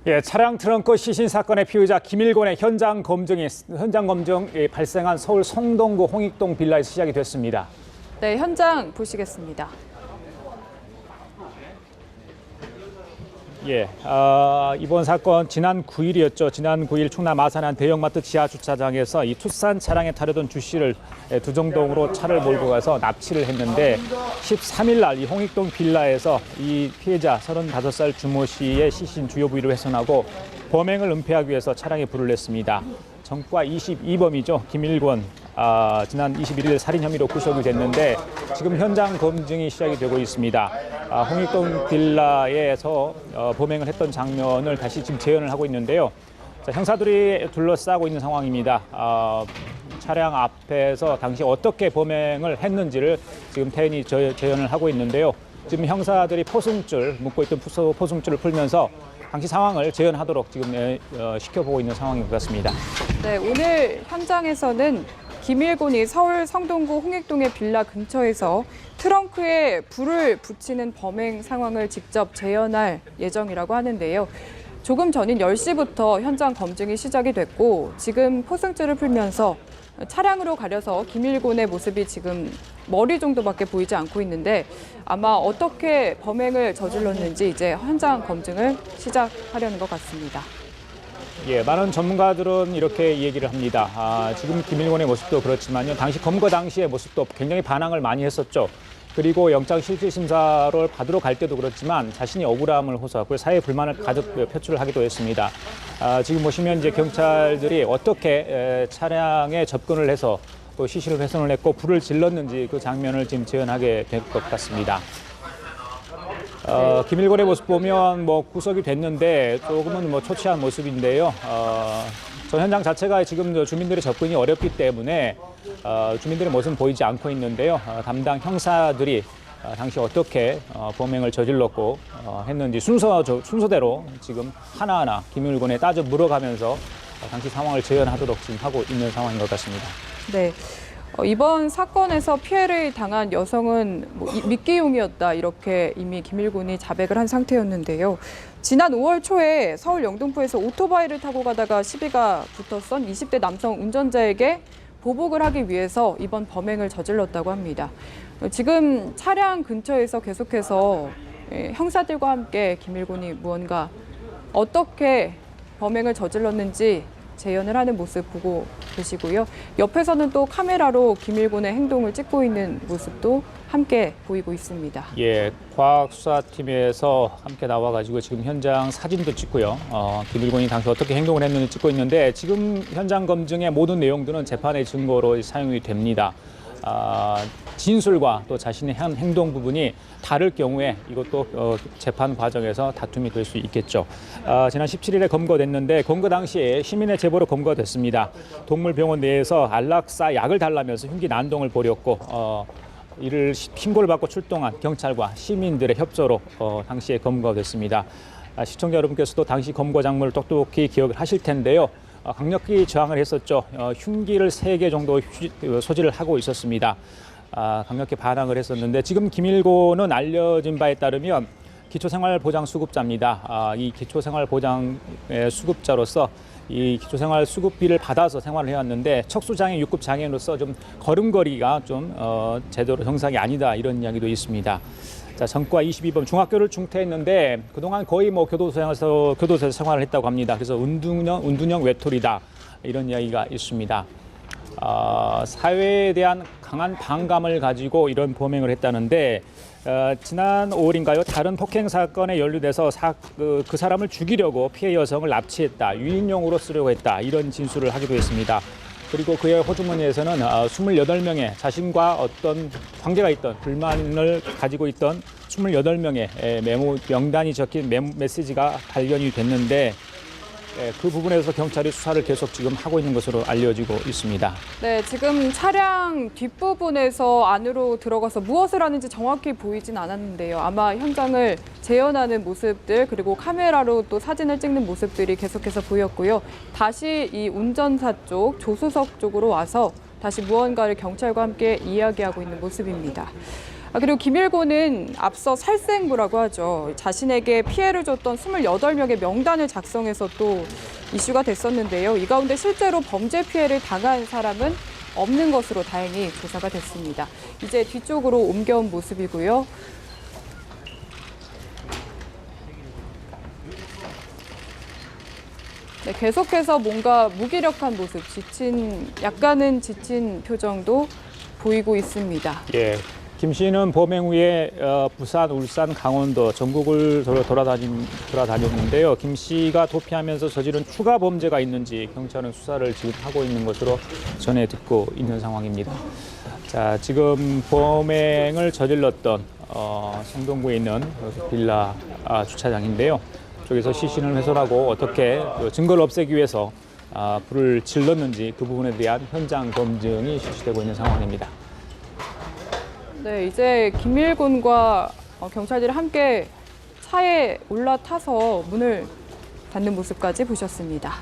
예, 차량 트렁크 시신 사건의 피의자 김일권의 현장 검증이 발생한 서울 성동구 홍익동 빌라에서 시작이 됐습니다. 네, 현장 보시겠습니다. 예, 이번 사건 지난 9일이었죠. 지난 9일 충남 아산의 한 대형마트 지하 주차장에서 이 투싼 차량에 타려던 주 씨를 두정동으로 차를 몰고 가서 납치를 했는데 13일 날 이 홍익동 빌라에서 이 피해자 35살 주모 씨의 시신 주요 부위를 훼손하고 범행을 은폐하기 위해서 차량에 불을 냈습니다. 전과 22범이죠. 김일권 지난 21일 살인 혐의로 구속이 됐는데 지금 현장 검증이 시작이 되고 있습니다. 홍익동 빌라에서 범행을 했던 장면을 다시 지금 재현을 하고 있는데요. 자, 형사들이 둘러싸고 있는 상황입니다. 차량 앞에서 당시 어떻게 범행을 했는지를 지금 태인이 재현을 하고 있는데요. 지금 형사들이 묶고 있던 포승줄을 풀면서 당시 상황을 재현하도록 지금 시켜보고 있는 상황인 것 같습니다. 네, 오늘 현장에서는 김일권이 서울 성동구 홍익동의 빌라 근처에서 트렁크에 불을 붙이는 범행 상황을 직접 재현할 예정이라고 하는데요. 조금 전인 10시부터 현장 검증이 시작이 됐고 지금 포승줄을 풀면서 차량으로 가려서 김일권의 모습이 지금 머리 정도밖에 보이지 않고 있는데 아마 어떻게 범행을 저질렀는지 이제 현장 검증을 시작하려는 것 같습니다. 예, 많은 전문가들은 이렇게 얘기를 합니다. 지금 김일권의 모습도 그렇지만요. 당시 검거 당시의 모습도 굉장히 반항을 많이 했었죠. 그리고 영장실질심사를 받으러 갈 때도 그렇지만 자신이 억울함을 호소하고 사회 불만을 가득 표출을 하기도 했습니다. 지금 보시면 이제 경찰들이 어떻게 차량에 접근을 해서 또 시신을 훼손을 했고 불을 질렀는지 그 장면을 지금 재현하게 될 것 같습니다. 김일권의 모습 보면 구속이 됐는데 조금은 초췌한 모습인데요. 저 현장 자체가 지금 주민들의 접근이 어렵기 때문에 주민들의 모습은 보이지 않고 있는데요. 담당 형사들이 당시 어떻게 범행을 저질렀고 했는지 순서대로 지금 하나하나 김일권에 따져 물어가면서 당시 상황을 재현하도록 지금 하고 있는 상황인 것 같습니다. 네. 이번 사건에서 피해를 당한 여성은 미끼용이었다 이렇게 이미 김일권이 자백을 한 상태였는데요. 지난 5월 초에 서울 영등포에서 오토바이를 타고 가다가 시비가 붙었던 20대 남성 운전자에게 보복을 하기 위해서 이번 범행을 저질렀다고 합니다. 지금 차량 근처에서 계속해서 형사들과 함께 김일권이 무언가 어떻게 범행을 저질렀는지 재현을 하는 모습 보고 계시고요. 옆에서는 또 카메라로 김일권의 행동을 찍고 있는 모습도 함께 보이고 있습니다. 예, 과학수사팀에서 함께 나와가지고 지금 현장 사진도 찍고요. 김일권이 당시 어떻게 행동을 했는지 찍고 있는데 지금 현장 검증의 모든 내용들은 재판의 증거로 사용이 됩니다. 진술과 또 자신의 한 행동 부분이 다를 경우에 이것도 재판 과정에서 다툼이 될 수 있겠죠. 지난 17일에 검거됐는데 검거 당시에 시민의 제보로 검거됐습니다. 동물병원 내에서 안락사 약을 달라면서 흉기 난동을 벌였고 이를 신고를 받고 출동한 경찰과 시민들의 협조로 당시에 검거됐습니다. 시청자 여러분께서도 당시 검거 장면을 똑똑히 기억을 하실 텐데요. 강력히 저항을 했었죠. 흉기를 3개 정도 소지를 하고 있었습니다. 강력히 반항을 했었는데 지금 김일권은 알려진 바에 따르면 기초생활보장수급자입니다. 이 기초생활보장수급자로서 이 기초생활수급비를 받아서 생활을 해왔는데 척수장애 6급 장애인으로서 좀 걸음걸이가 좀 제대로 정상이 아니다 이런 이야기도 있습니다. 자, 전과 22범 중학교를 중퇴했는데 그동안 거의 교도소에서 생활을 했다고 합니다. 그래서 운둔형 외톨이다 이런 이야기가 있습니다. 사회에 대한 강한 반감을 가지고 이런 범행을 했다는데 지난 5월인가요? 다른 폭행 사건에 연루돼서 그 사람을 죽이려고 피해 여성을 납치했다, 유인용으로 쓰려고 했다 이런 진술을 하기도 했습니다. 그리고 그의 호주머니에서는 28명의 자신과 어떤 관계가 있던 불만을 가지고 있던 28명의 명단이 적힌 메시지가 발견이 됐는데 그 부분에서 경찰이 수사를 계속 지금 하고 있는 것으로 알려지고 있습니다. 네, 지금 차량 뒷부분에서 안으로 들어가서 무엇을 하는지 정확히 보이진 않았는데요. 아마 현장을 재현하는 모습들 그리고 카메라로 또 사진을 찍는 모습들이 계속해서 보였고요. 다시 이 운전사 쪽 조수석 쪽으로 와서 다시 무언가를 경찰과 함께 이야기하고 있는 모습입니다. 그리고 김일곤은 앞서 살생부라고 하죠. 자신에게 피해를 줬던 28명의 명단을 작성해서 또 이슈가 됐었는데요. 이 가운데 실제로 범죄 피해를 당한 사람은 없는 것으로 다행히 조사가 됐습니다. 이제 뒤쪽으로 옮겨온 모습이고요. 네, 계속해서 뭔가 무기력한 모습, 약간은 지친 표정도 보이고 있습니다. 예, 김 씨는 범행 후에 부산, 울산, 강원도 전국을 돌아다녔는데요. 김 씨가 도피하면서 저지른 추가 범죄가 있는지 경찰은 수사를 지금 하고 있는 것으로 전해 듣고 있는 상황입니다. 자, 지금 범행을 저질렀던 성동구에 있는 빌라 주차장인데요. 쪽에서 시신을 훼손하고 어떻게 증거를 없애기 위해서 불을 질렀는지 그 부분에 대한 현장 검증이 실시되고 있는 상황입니다. 네, 이제 김일곤과 경찰들이 함께 차에 올라타서 문을 닫는 모습까지 보셨습니다.